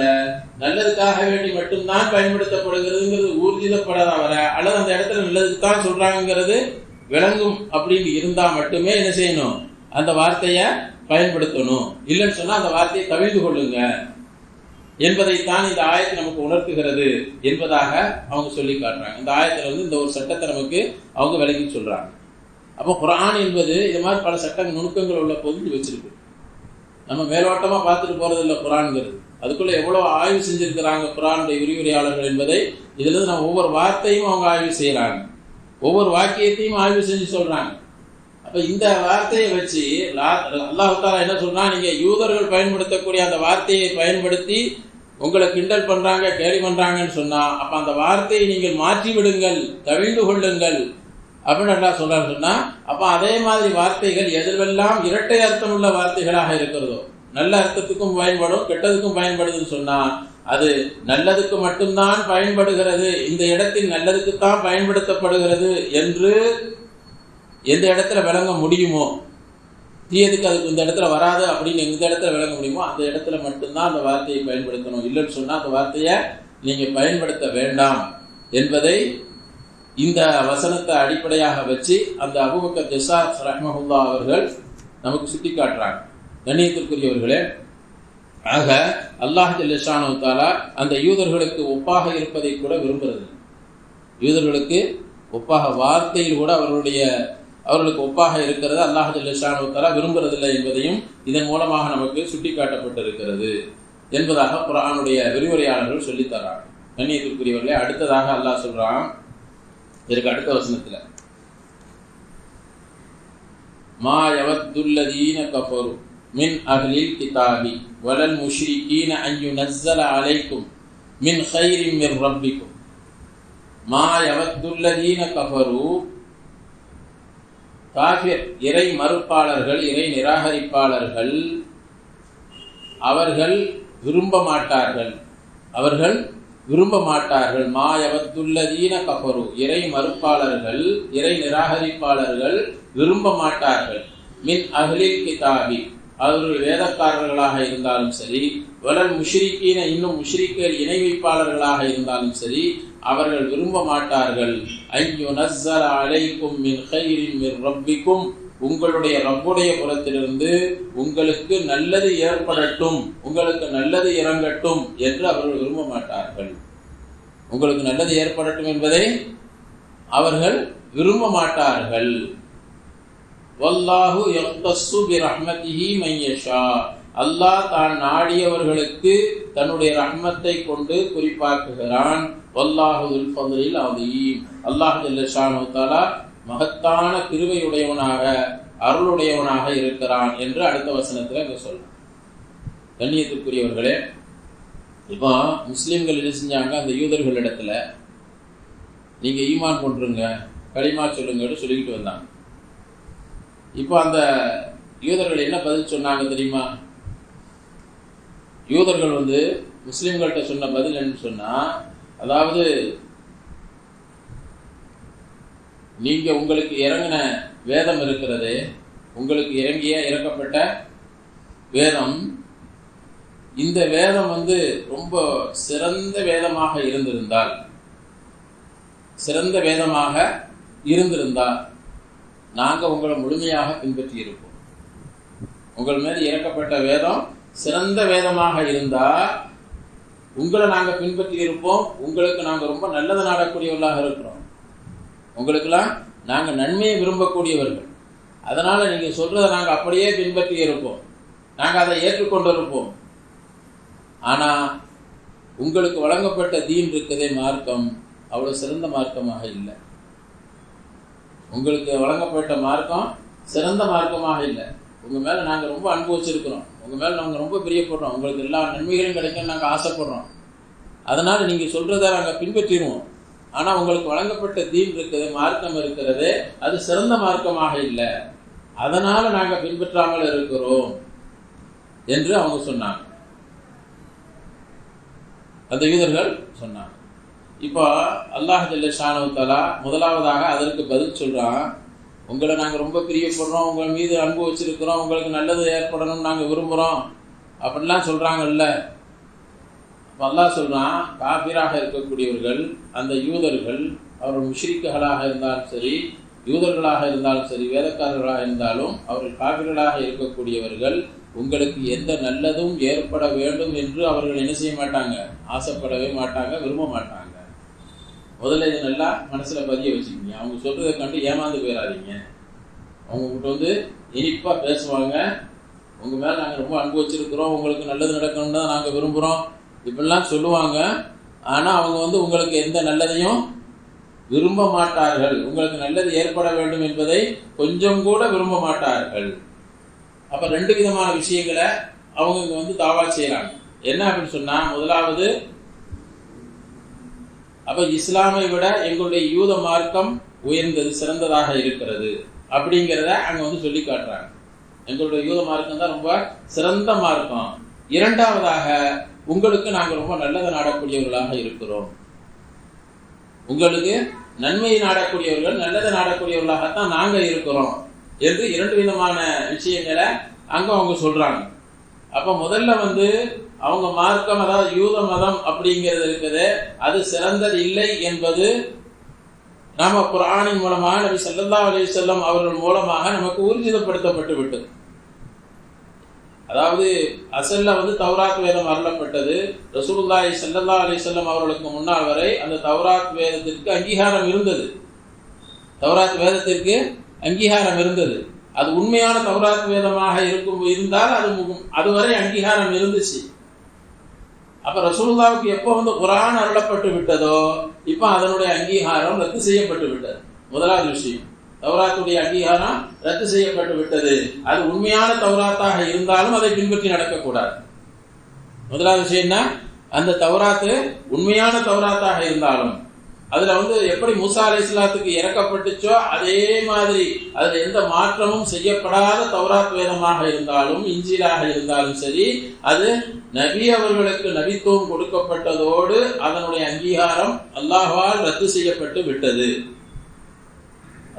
[SPEAKER 1] நல்லதுக்காக வேண்டி மட்டும்தான் பயன்படுத்தப்படுகிறதுங்கிறது ஊர்ஜிதப்படாத வர, அல்லது அந்த இடத்துல நல்லதுக்கு தான் சொல்றாங்கிறது விளங்கும் அப்படின்னு இருந்தா மட்டுமே என்ன செய்யணும், அந்த வார்த்தையை பயன்படுத்தணும். இல்லைன்னு சொன்னா அந்த வார்த்தையை தவிர்த்து கொள்ளுங்க என்பதைத்தான் இந்த ஆயத்தை நமக்கு உணர்த்துகிறது என்பதாக அவங்க சொல்லி காட்டுறாங்க. இந்த ஆயத்துல இந்த ஒரு சட்டத்தை நமக்கு அவங்க விளக்கி சொல்றாங்க. அப்போ குர்ஆன் என்பது இது மாதிரி பல சட்ட நுணுக்கங்கள் உள்ள பொருள் வச்சிருக்கு. நம்ம மேலோட்டமா பார்த்துட்டு போறது இல்லை குர்ஆன்ங்கிறது. அதுக்குள்ள எவ்வளவு ஆய்வு செஞ்சிருக்கிறாங்க குர்ஆனுடைய விரிவுரையாளர்கள் என்பதை இதுல இருந்து நம்ம ஒவ்வொரு வார்த்தையும் அவங்க ஆய்வு செய்யறாங்க, ஒவ்வொரு வாக்கியத்தையும் ஆய்வு செஞ்சு சொல்றாங்க. அப்ப இந்த வார்த்தையை வச்சு அல்லாஹ் தஆலா என்ன சொல்றான், நீங்க யூதர்கள் பயன்படுத்தக்கூடிய அந்த வார்த்தையை பயன்படுத்தி உங்களை கிண்டல் பண்றாங்க, கேலி பண்றாங்கன்னு சொன்னா அப்ப அந்த வார்த்தையை நீங்கள் மாற்றி விடுங்கள், தவிர்த்து கொள்ளுங்கள் அப்படின்னு அல்லாஹ் சொல்றாரு. சொன்னா அப்ப அதே மாதிரி வார்த்தைகள் எதுவெல்லாம் இரட்டை அர்த்தம் உள்ள வார்த்தைகளாக இருக்கிறதோ, நல்ல அர்த்தத்துக்கும் பயன்படும் கெட்டதுக்கும் பயன்படுதுன்னு சொன்னா அது நல்லதுக்கு மட்டும்தான் பயன்படுகிறது, இந்த இடத்தில் நல்லதுக்குத்தான் பயன்படுத்தப்படுகிறது என்று எந்த இடத்துல விளங்க முடியுமோ, தீயதுக்கு அதுக்கு இந்த இடத்துல வராது அப்படின்னு எந்த இடத்துல விளங்க முடியுமோ அந்த இடத்துல மட்டும்தான் அந்த வார்த்தையை பயன்படுத்தணும். இல்லைன்னு சொன்னா அந்த வார்த்தையை நீங்க பயன்படுத்த வேண்டாம் என்பதை இந்த வசனத்தை அடிப்படையாக வச்சு அந்த அபூபக்கர் ஜஸ்ஸாஸ் ரஹ்மஹுல்லாஹ் அவர்கள் நமக்கு சுட்டி காட்டுறாங்க. கண்ணியத்திற்குரியவர்களே, ஆக அல்லாஹ் ஜல்ல ஷானஹு வ தஆலா அந்த யூதர்களுக்கு ஒப்பாக இருப்பதை கூட விரும்புறது. யூதர்களுக்கு ஒப்பாக வார்த்தையில் கூட அவர்களுக்கு ஒப்பாக இருக்கிறது அல்லாஹ் ஜல்ல ஷானஹு வ தஆலா விரும்புறதில்லை என்பதையும் இதன் மூலமாக நமக்கு சுட்டி காட்டப்பட்டிருக்கிறது என்பதாக குர்ஆனுடைய விரிவுரையாளர்கள் சொல்லித்தராங்க. கண்ணியத்திற்குரியவர்களே, அடுத்ததாக அல்லாஹ் சொல்றான் இதற்கு அடுத்த வசனத்துல, மா யவத்துல்லதீன கஃபரு மின் அஹ்லில் கிதாபி வலல் முஷ்ரிகீன அன் யுனஸ்ஸல அலைக்கும் மின் கைரின் மின் ரப்பிக்கும். மா யவத்துல்லதீன கஃபரு, காஃபிர் இறை மறுப்பாளர்கள், இறை நிராகரிப்பாளர்கள், அவர்கள் விரும்ப மாட்டார்கள். மாயவத்துல்லதீன கஃபரு, இறை மறுப்பாளர்கள், இறை நிராகரிப்பாளர்கள் விரும்ப மாட்டார்கள். மின் அஹ்லில் கிதாபி, அவர்கள் வேதக்காரர்களாக இருந்தாலும் சரி, வலல் முஷ்ரிகீன, இன்னும் முஷ்ரிக்கர் இணை வைப்பாளர்களாக இருந்தாலும் சரி, அவர்கள் விரும்ப மாட்டார்கள். அய்யுனஸ்ஸல அலைக்கும் மின் கைரின் மின் ரப்பிக்கும், உங்களுடைய ரப்புடைய புறத்திலிருந்து உங்களுக்கு நல்லது ஏற்படட்டும், உங்களுக்கு நல்லது இறங்கட்டும் என்று அவர்கள் விரும்ப மாட்டார்கள். உங்களுக்கு நல்லது ஏற்படட்டும் என்பதை அவர்கள் விரும்ப மாட்டார்கள். வல்லாஹு யக்தஸ்ஸு பிரஹ்மதிஹி மன் யஷா, அல்லாஹ் தான் நாடியவர்களுக்கு தன்னுடைய ரஹ்மத்தை கொண்டு குறிப்பாக்குகிறான். வல்லாஹு துல் ஃபத்லில் அதீம், அல்லாஹ் ஜல்ல ஷானஹு வ தஆலா மகத்தான கிருபையுடையவனாக அருளுடையவனாக இருக்கிறான் என்று அடுத்த வசனத்தில் இங்க சொல்றான். கண்ணியத்திற்குரியவர்களே, இப்போ முஸ்லீம்கள் என்ன செஞ்சாங்க, அந்த யூதர்களிடத்துல நீங்கள் ஈமான் கொண்டுருங்க, களிமா சொல்லுங்கன்னு சொல்லிக்கிட்டு வந்தாங்க. இப்போ அந்த யூதர்கள் என்ன பதில் சொன்னாங்க தெரியுமா? யூதர்கள் முஸ்லீம்கள்கிட்ட சொன்ன பதில் என்னன்னு சொன்னால், அதாவது நீங்கள் உங்களுக்கு இறங்கின வேதம் இருக்கிறது, உங்களுக்கு இறக்கப்பட்ட வேதம், இந்த வேதம் ரொம்ப சிறந்த வேதமாக இருந்திருந்தால் நாங்கள் உங்களை முழுமையாக பின்பற்றி இருப்போம். உங்கள் மீது இறக்கப்பட்ட வேதம் சிறந்த வேதமாக இருந்தால் உங்களை நாங்கள் பின்பற்றி இருப்போம். உங்களுக்கு நாங்கள் ரொம்ப நல்லது நாடக்கூடியவர்களாக இருக்கிறோம். உங்களுக்கெல்லாம் நாங்கள் நன்மையை விரும்பக்கூடியவர்கள். அதனால் நீங்கள் சொல்கிறத நாங்கள் அப்படியே பின்பற்றி இருப்போம், நாங்கள் அதை ஏற்றுக்கொண்டு இருப்போம். ஆனால் உங்களுக்கு வழங்கப்பட்ட தீன் இருக்கதே, மார்க்கம் அவ்வளோ சிறந்த மார்க்கமாக இல்லை. உங்களுக்கு வழங்கப்பட்ட மார்க்கம் சிறந்த மார்க்கமாக இல்லை. உங்கள் மேலே நாங்கள் ரொம்ப அன்பு வச்சுருக்கிறோம், உங்கள் மேலே நாங்கள் ரொம்ப பிரியப்படுறோம், உங்களுக்கு எல்லா நன்மைகளும் கிடைக்கும்னு நாங்கள் ஆசைப்படுறோம். அதனால் நீங்கள் சொல்கிறத நாங்கள் பின்பற்றிடுவோம். ஆனால் உங்களுக்கு வழங்கப்பட்ட தீன் இருக்குது, மார்க்கம் இருக்கிறது, அது சிறந்த மார்க்கமாக இல்லை, அதனால் நாங்கள் பின்பற்றாமல் இருக்கிறோம் என்று அவங்க சொன்னாங்க. அந்த யூதர்கள் சொன்னாங்க. இப்போ அல்லாஹ் ஜல்ல ஷானஹு தஆலா முதலாவதாக அதற்கு பதில் சொல்கிறான். உங்களை நாங்கள் ரொம்ப பிரியப்படுறோம், உங்கள் மீது அன்பு வச்சிருக்கிறோம், உங்களுக்கு நல்லது ஏற்படணும்னு நாங்கள் விரும்புகிறோம் அப்படின்லாம் சொல்கிறாங்கல்ல. அப்போ அல்லாஹ் சொல்கிறான், காபிராக இருக்கக்கூடியவர்கள், அந்த யூதர்கள், அவர்கள் முஷ்ரிக்குகளாக இருந்தாலும் சரி, யூதர்களாக இருந்தாலும் சரி, வேதக்காரர்களாக இருந்தாலும் அவர்கள் காபிர்களாக இருக்கக்கூடியவர்கள் உங்களுக்கு எந்த நல்லதும் ஏற்பட வேண்டும் என்று அவர்கள் என்ன செய்ய மாட்டாங்க, ஆசைப்படவே மாட்டாங்க, விரும்ப மாட்டாங்க. முதல்ல இது நல்லா மனசில் பதிய வச்சுக்கிங்க. அவங்க சொல்கிறத கண்டு ஏமாந்து போயிடாதீங்க. அவங்ககிட்ட இனிப்பாக பேசுவாங்க, உங்கள் மேலே நாங்கள் ரொம்ப அன்பு வச்சுருக்கிறோம், உங்களுக்கு நல்லது நடக்கணும்னு தான் நாங்கள் விரும்புகிறோம் இப்படிலாம் சொல்லுவாங்க. ஆனால் அவங்க உங்களுக்கு எந்த நல்லதையும் விரும்ப மாட்டார்கள், உங்களுக்கு நல்லது ஏற்பட வேண்டும் என்பதை கொஞ்சம் கூட விரும்ப மாட்டார்கள். அப்போ ரெண்டு விதமான விஷயங்களை அவங்க தாவா செய்கிறாங்க. என்ன அப்படின்னு சொன்னால், முதலாவது, அப்போ இஸ்லாமை விட எங்களுடைய யூத மார்க்கம் உயர்ந்தது, சிறந்ததாக இருக்கிறது அப்படிங்கிறத அங்கே சொல்லி காட்டுறாங்க. எங்களுடைய யூத மார்க்கம் தான் ரொம்ப சிறந்த மார்க்கம். இரண்டாவதாக, உங்களுக்கு நாங்கள் ரொம்ப நல்லதை நாடக்கூடியவர்களாக இருக்கிறோம், உங்களுக்கு நன்மையை நாடக்கூடியவர்கள், நல்லதை நாடக்கூடியவர்களாகத்தான் நாங்கள் இருக்கிறோம் என்று இரண்டு விதமான விஷயங்களை அங்கே அவங்க சொல்றாங்க. அப்போ முதல்ல அவங்க மார்க்கம், அதாவது யூத மதம் அப்படிங்கிறது இருக்குது, அது சிறந்தது இல்லை என்பது நாம குர்ஆனின் மூலமாக நபி ஸல்லல்லாஹு அலைஹி வஸல்லம் அவர்கள் மூலமாக நமக்கு ஊர்ஜிதப்படுத்தப்பட்டு விட்டது. அதாவது அசல்ல தௌராத் வேதம் அருளப்பட்டது. ரசூலுல்லாஹி ஸல்லல்லாஹு அலைஹி வஸல்லம் அவர்களுக்கு முன்னால் வரை அந்த தௌராத் வேதத்திற்கு அங்கீகாரம் இருந்தது. தௌராத் வேதத்திற்கு அங்கீகாரம் இருந்தது. அது உண்மையான தௌராத் வேதமாக இருந்தால் அதுவரை அங்கீகாரம் இருந்துச்சு. அப்ப ரசூலுல்லாஹ்வுக்கு எப்போ குர்ஆன் அருளப்பட்டு விட்டதோ இப்ப அதனுடைய அங்கீகாரம் ரத்து செய்யப்பட்டு விட்டது. முதலாவது விஷயம், தௌராத்துடைய அங்கீகாரம் ரத்து செய்யப்பட்டு விட்டது. அது உண்மையான தௌராத்தாக இருந்தாலும் அதை பின்பற்றி நடக்கக்கூடாது. முதலாவது விஷயம் என்ன, அந்த தௌராத்து உண்மையான தௌராத்தாக இருந்தாலும் அதுல எப்படி மூசா அலைஹிஸ்ஸலாத்துக்கு இறக்கப்பட்டுச்சோ அதே மாதிரி அதுல எந்த மாற்றமும் செய்யப்படாத தௌராத் வேதமாக இருந்தாலும், இஞ்சிலாக இருந்தாலும் சரி, அது நபி அவர்களுக்கு நபித்துவம் கொடுக்கப்பட்டதோடு அதனுடைய அங்கீகாரம் அல்லாஹ்வால் ரத்து செய்யப்பட்டு விட்டது.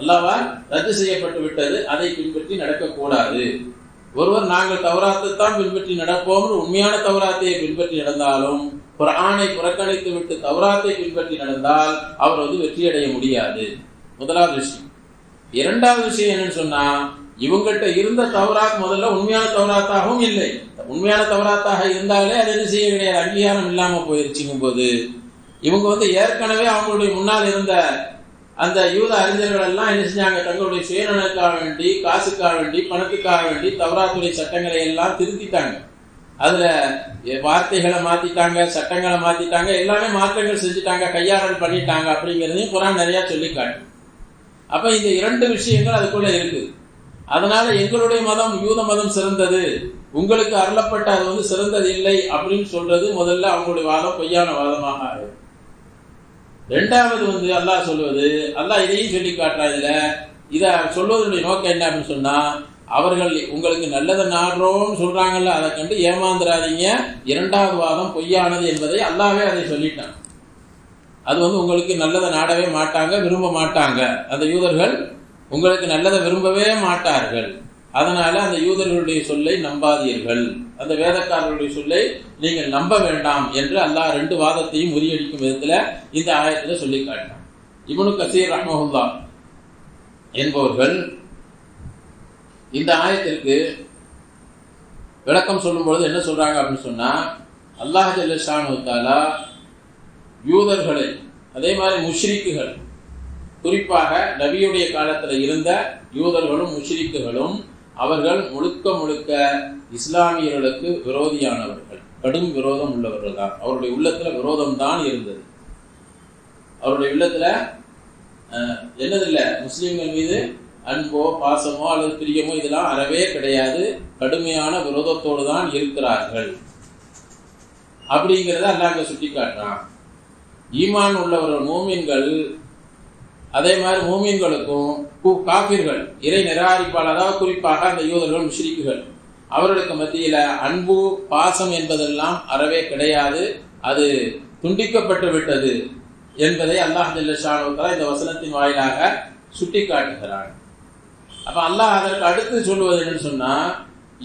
[SPEAKER 1] அல்லாஹ்வால் ரத்து செய்யப்பட்டு விட்டது. அதை பின்பற்றி நடக்கக்கூடாது. ஒருவர் நாங்கள் தௌராத்தை தான் பின்பற்றி நடப்போம், உண்மையான தௌராத்தையை பின்பற்றி நடந்தாலும் குர்ஆனை புறக்கணித்து விட்டு தௌராத்தை பின்பற்றி நடந்தால் அவர் வெற்றியடைய முடியாது. முதலாவது விஷயம். இரண்டாவது விஷயம் என்னன்னு சொன்னா, இவங்கள்ட்ட இருந்த தௌராத் முதல்ல உண்மையான தௌராத்தாகவும் இல்லை. உண்மையான தௌராத்தாக இருந்தாலே அது என்ன செய்ய கிடையாது, அங்கீகாரம் இல்லாம போயிருச்சுங்கும் போது இவங்க ஏற்கனவே அவங்களுடைய முன்னால் இருந்த அந்த யூத அறிஞர்கள் எல்லாம் என்ன செஞ்சாங்க, தங்களுடைய சுயநலனுக்காக வேண்டி, காசுக்காக வேண்டி, பணத்துக்காக வேண்டி தௌராத்துடைய சட்டங்களை எல்லாம் திருத்திட்டாங்க. அதுல வார்த்தைகளை மாத்திட்டாங்க, சட்டங்களை மாத்திட்டாங்க, எல்லாமே மாற்றங்கள் செஞ்சுட்டாங்க, கையாடல் பண்ணிட்டாங்க அப்படிங்கிறதையும் குர்ஆன் நிறைய சொல்லி காட்டு. அப்ப இந்த இரண்டு விஷயங்கள் அதுக்குள்ள இருக்குது. அதனால எங்களுடைய மதம் யூத மதம் சிறந்தது, உங்களுக்கு அருளப்பட்ட அது சிறந்தது இல்லை அப்படின்னு சொல்றது முதல்ல அவங்களுடைய வாதம் பொய்யான வாதமாக ஆகும். ரெண்டாவது அல்லாஹ் சொல்வது, அல்லாஹ் இதையும் சொல்லி காட்டுறா. இதை சொல்வதனுடைய நோக்கம் என்ன அப்படின்னு சொன்னா, அவர்கள் உங்களுக்கு நல்லதை நாடுறோம்னு சொல்றாங்கல்ல, அதை கண்டு ஏமாந்துடாதீங்க, இரண்டாவது வாதம் பொய்யானது என்பதை அல்லாஹ்வே அதை சொல்லிட்டான். அது உங்களுக்கு நல்லதை நாடவே மாட்டாங்க, விரும்ப மாட்டாங்க. அந்த யூதர்கள் உங்களுக்கு நல்லதை விரும்பவே மாட்டார்கள். அதனால அந்த யூதர்களுடைய சொல்லை நம்பாதீர்கள், அந்த வேதக்காரர்களுடைய சொல்லை நீங்கள் நம்ப வேண்டாம் என்று அல்லாஹ் ரெண்டு வாதத்தையும் முறியடிக்கும் விதத்துல இந்த ஆயத்துல சொல்லி காட்டினான். இப்னு கசீர் ரஹ்மஹுல்லாஹ் என்பவர்கள் இந்த ஆயத்திற்கு விளக்கம் சொல்லும் பொழுது என்ன சொல்றாங்க அப்படின்னு சொன்னா, அல்லாஹ் ஜல்ல ஷானஹு தஆலா யூதர்களை அதே மாதிரி முஷ்ரிக்குகள், குறிப்பாக நபியுடைய காலத்துல இருந்த யூதர்களும் முஷ்ரிக்குகளும் அவர்கள் முழுக்க முழுக்க இஸ்லாமியர்களுக்கு விரோதியானவர்கள், கடும் விரோதம் உள்ளவர்கள் தான். அவருடைய உள்ளத்துல விரோதம் தான் இருந்தது. அவருடைய உள்ளத்துல என்னதில்லை, முஸ்லீம்கள் மீது அன்போ பாசமோ அல்லது பிரியமோ இதெல்லாம் அறவே கிடையாது, கடுமையான விரோதத்தோடு தான் இருக்கிறார்கள் அப்படிங்கிறத அல்லாஹ் சுட்டி காட்டுறான். ஈமான் உள்ளவர்கள் மூமின்கள், அதே மாதிரி மூமின்களுக்கும் காபிர்கள், இறை நிராகரிப்பாளர், அதாவது குறிப்பாக அந்த யூதர்கள் முஷ்ரிக்குகள், அவர்களுக்கு மத்தியில அன்பு பாசம் என்பதெல்லாம் அறவே கிடையாது, அது துண்டிக்கப்பட்டு விட்டது என்பதை அல்லாஹ் ஜல்ல ஷானஹு தஆலா இந்த வசனத்தின் வாயிலாக சுட்டி காட்டுகிறான். அப்ப அல்லாஹ் அதற்கு அடுத்து சொல்லுவது என்னன்னு சொன்னா,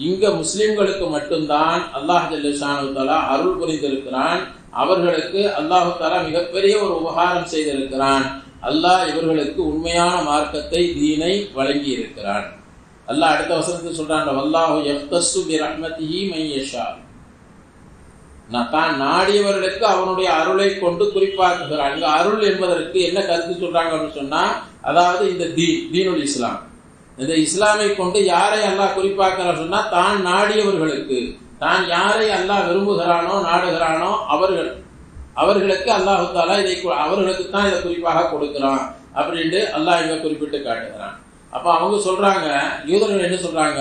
[SPEAKER 1] இங்க முஸ்லிம்களுக்கு மட்டும்தான் அல்லாஹ் ஜல்ல ஷானஹு தஆலா அருள் புரிந்திருக்கிறான், அவர்களுக்கு அல்லாஹு தஆலா மிகப்பெரிய ஒரு உபகாரம் செய்திருக்கிறான். அல்லாஹ் இவர்களுக்கு உண்மையான மார்க்கத்தை, தீனை வழங்கி இருக்கிறான். அல்லாஹ் அடுத்த வசனத்தில் சொல்றான், வல்லாஹு யஃப்தஸ்ஸு பிரஹ்மதிஹி மன் யஷா, தான் நாடியவர்களுக்கு அவனுடைய அருளை கொண்டு குறிப்பாக்குகிறான். இங்க அருள் என்பதற்கு என்ன கருத்து சொல்றாங்க அப்படின்னு சொன்னா, அதாவது இந்த தீனுல் இஸ்லாம், இந்த இஸ்லாமை கொண்டு யாரை அல்லாஹ் குறிப்பாக்குறான் சொன்னா, தான் நாடியவர்களுக்கு, தான் யாரை அல்லாஹ் விரும்புகிறானோ நாடுகிறானோ அவர்களுக்கு அல்லாஹு தஆலா இதை அவர்களுக்கு தான் இதை குறிப்பாக கொடுக்கிறான் அப்படின்ட்டு அல்லாஹ் இங்க குறிப்பிட்டு காட்டுகிறான். அப்ப அவங்க சொல்றாங்க, யூதர்கள் என்ன சொல்றாங்க,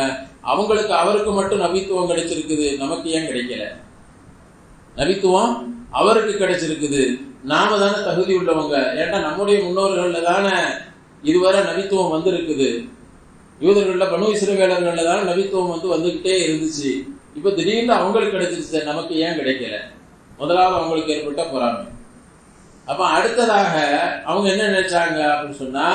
[SPEAKER 1] அவங்களுக்கு அவருக்கு மட்டும் நபித்துவம் கிடைச்சிருக்குது, நமக்கு ஏன் கிடைக்கல? நபித்துவம் அவருக்கு கிடைச்சிருக்குது, நாம தானே தகுதி உள்ளவங்க, ஏன்னா நம்முடைய முன்னோர்கள்ல தானே இதுவரை நபித்துவம் வந்திருக்குது. யூதர்கள்ல பனு இஸ்ரவேலர்கள்ல தானே நபித்துவம் வந்துகிட்டே இருந்துச்சு. இப்ப திடீர்னு அவங்களுக்கு கிடைச்சிருச்சு, நமக்கு ஏன் கிடைக்கல? முதலாவது அவங்களுக்கு ஏற்பட்ட பொறாமை. அப்ப அடுத்ததாக அவங்க என்ன நினைச்சாங்க அப்படின்னு சொன்னா,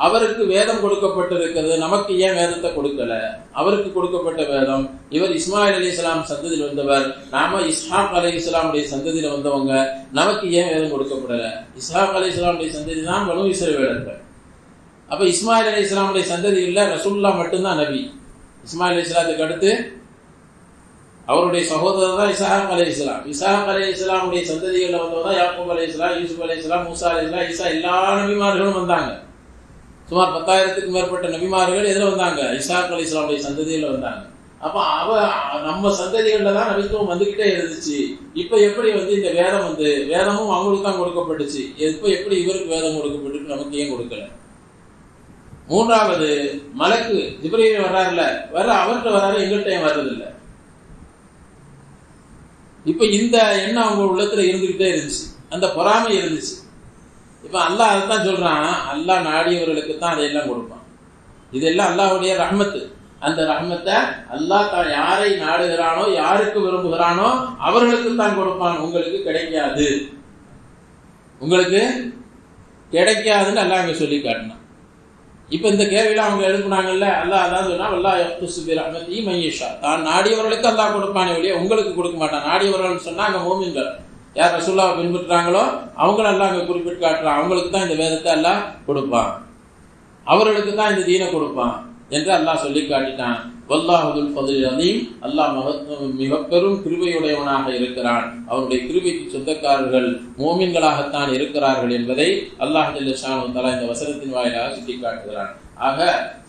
[SPEAKER 1] அவருக்கு வேதம் கொடுக்கப்பட்டிருக்கிறது, நமக்கு ஏன் வேதத்தை கொடுக்கல? அவருக்கு கொடுக்கப்பட்ட வேதம், இவர் இஸ்மாயில் அலைஹிஸ்ஸலாம் சந்ததியில் வந்தவர், நாம இஸ்ஹாக் அலைஹிஸ்ஸலாமுடைய சந்ததியில வந்தவங்க, நமக்கு ஏன் வேதம் கொடுக்கப்படல? இஸ்ஹாக் அலைஹிஸ்ஸலாமுடைய சந்ததி தான் பனு இஸ்ரவேலர்கள். அப்ப இஸ்மாயில் அலைஹிஸ்ஸலாமுடைய சந்ததியில் ரசூலுல்லாஹ் மட்டும்தான் நபி. இஸ்மாயில் அலைஹிஸ்ஸலாத்துக்கு அடுத்து அவருடைய சகோதரர் தான் இஸ்ஹாக் அலைஹிஸ்ஸலாம். இஸ்ஹாக் அலைஹிஸ்ஸலாமுடைய சந்ததிகளில் வந்தவங்க யாக்கூப் அலைஹிஸ்ஸலாம், யூசுப் அலைஹிஸ்ஸலாம், மூசா அலைஹிஸ்ஸலாம், ஈசா, எல்லா நபிமார்களும் வந்தாங்க. சுமார் 10,000க்கும் மேற்பட்ட நபிமார்கள் எதில் வந்தாங்க? இஸ்ஹாக் அலைஹிஸ்ஸலாமுடைய சந்ததியில் வந்தாங்க. அப்ப நம்ம சந்ததிகளில் தான் நபித்துவம் வந்துகிட்டே இருந்துச்சு. இப்ப எப்படி இந்த வேதம் வேதமும் அவங்களுக்கு தான் கொடுக்கப்பட்டுச்சு, இப்ப எப்படி இவருக்கு வேதம் கொடுக்கப்பட்டு நமக்கு ஏன் கொடுக்கல? மூன்றாவது, மலக்கு ஜிப்ரீல் வர்றாருல, அவர்கிட்ட வர்றாரு, எங்கள்கிட்ட ஏன் வர்றதில்லை? இப்ப இந்த எண்ணம் அவங்க உள்ளத்துல இருந்துகிட்டே இருந்துச்சு, அந்த பொறாமை இருந்துச்சு. இப்ப அல்லாஹ் அதைத்தான் சொல்றான், அல்லாஹ் நாடியவர்களுக்கு தான் அதையெல்லாம் கொடுப்பான். இதெல்லாம் அல்லாஹ்வுடைய ரஹ்மத்து. அந்த ரஹ்மத்தை அல்லாஹ் தான் யாரை நாடுகிறானோ, யாருக்கு விரும்புகிறானோ அவர்களுக்கு தான் கொடுப்பான். உங்களுக்கு கிடைக்காது, உங்களுக்கு கிடைக்காதுன்னு அல்லாஹ் அங்க சொல்லி காட்டினான். இப்ப இந்த கேள்வியில அவங்க எழுப்புனாங்கல்ல, அல்லாஹ் அதான் சொன்னா, வல்லாஹ் யஃப்தஸ்ஸு பிரஹ்மதிஹி மன் யஷா, தான் நாடியவர்களுக்கு அல்லாஹ் கொடுப்பானே ஒழிய உங்களுக்கு கொடுக்க மாட்டான். நாடியவர்கள் சொன்னா அங்க மூமின்கள், யார் ரசூலுல்லாஹ் பின்பற்றுறாங்களோ அவங்கள அல்லாஹ் அங்க குறிப்பிட்டு காட்டுறான், அவங்களுக்கு தான் இந்த வேதத்தை அல்லாஹ் கொடுப்பான், அவர்களுக்கு தான் இந்த தீனை கொடுப்பான் என்று அல்லாஹ் சொல்லி காட்டிட்டான். வல்லாஹு துல் ஃபத்லில் அலீம், அல்லாஹ் மிக பெரும் கிருபையுடையவனாக இருக்கிறான், அவருடைய கிருபைக்கு சொந்தக்காரர்கள் மோமின்களாகத்தான் இருக்கிறார்கள் என்பதை அல்லாஹ் ஜல்ல ஷானஹு தஆலா இந்த வசனத்தின் வாயிலாக சுட்டி காட்டுகிறான். ஆக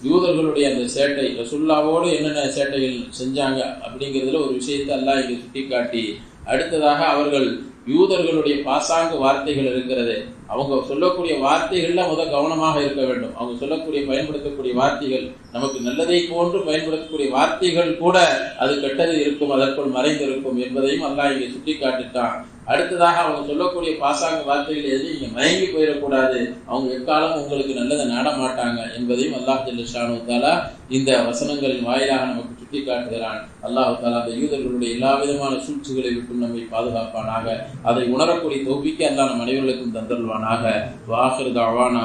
[SPEAKER 1] யூதர்களுடைய அந்த சேட்டை, ரசூலுல்லாஹ்வோடு என்னென்ன சேட்டைகள் செஞ்சாங்க அப்படிங்கிறதுல ஒரு விஷயத்தை அல்லாஹ் இங்கே சுட்டி காட்டி, அடுத்ததாக அவர்கள் யூதர்களுடைய பாசாங்கு வார்த்தைகள் இருக்கிறது, அவங்க சொல்லக்கூடிய வார்த்தைகள்ல கவனமாக இருக்க வேண்டும். அவங்க சொல்லக்கூடிய பயன்படுத்தக்கூடிய வார்த்தைகள் நமக்கு நல்லதை போன்று பயன்படுத்தக்கூடிய வார்த்தைகள் கூட அது கெட்டது இருக்கும், அதற்குள் மறைந்திருக்கும் என்பதையும் அல்லாஹ் இங்கே சுட்டி காட்டிட்டான். அடுத்ததாக அவங்க சொல்லக்கூடிய பாசாங்க வார்த்தைகள் எதுவும் நீங்க மயங்கி போயிடக்கூடாது, அவங்க எக்காலம் உங்களுக்கு நல்லதை நாட மாட்டாங்க என்பதையும் அல்லாஹ் ஜல்ல ஷானு தஆலா இந்த வசனங்களின் வாயிலாக நமக்கு சுட்டி காட்டுகிறான். அல்லாஹ் தஆலா அந்த யூதர்களுடைய எல்லா விதமான சூழ்ச்சிகளை விட்டு நம்மை பாதுகாப்பானாக. அதை உணரக்கூடிய தௌஃபீக்கை அல்லாஹ் நம் அனைவர்களுக்கும் தந்தருள்வானாக. வாஹிரு தஅவானா